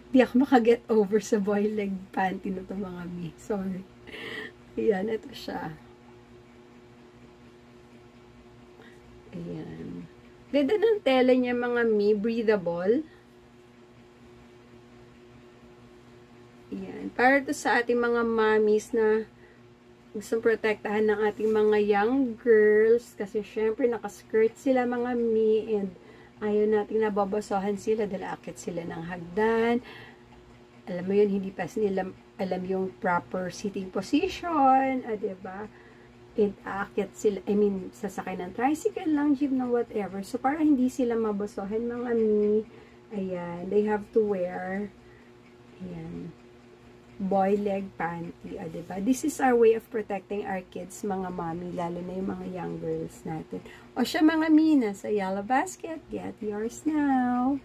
Di ako makaget over sa boy leg panty na to mga mi. Sorry. Ayan, ito siya. Ayan. Ganda ng tela niya mga mi. Breathable. Ayan. Para to sa ating mga mommies na gustong protektahan ng ating mga young girls. Kasi syempre nakaskirt sila mga mi. And ayaw nating nababasahan sila dahil akit sila ng hagdan. Alam mo yun, hindi pa nila alam yung proper sitting position. Diba? And akit sila, sasakay ng tricycle lang, jeep na whatever. So, para hindi sila mabasahan mga mi. Ayan. They have to wear ayan, boy leg panty. Diba? This is our way of protecting our kids, mga mommy, lalo na yung mga young girls natin. O siya mga mi, nasa yellow basket. Get yours now.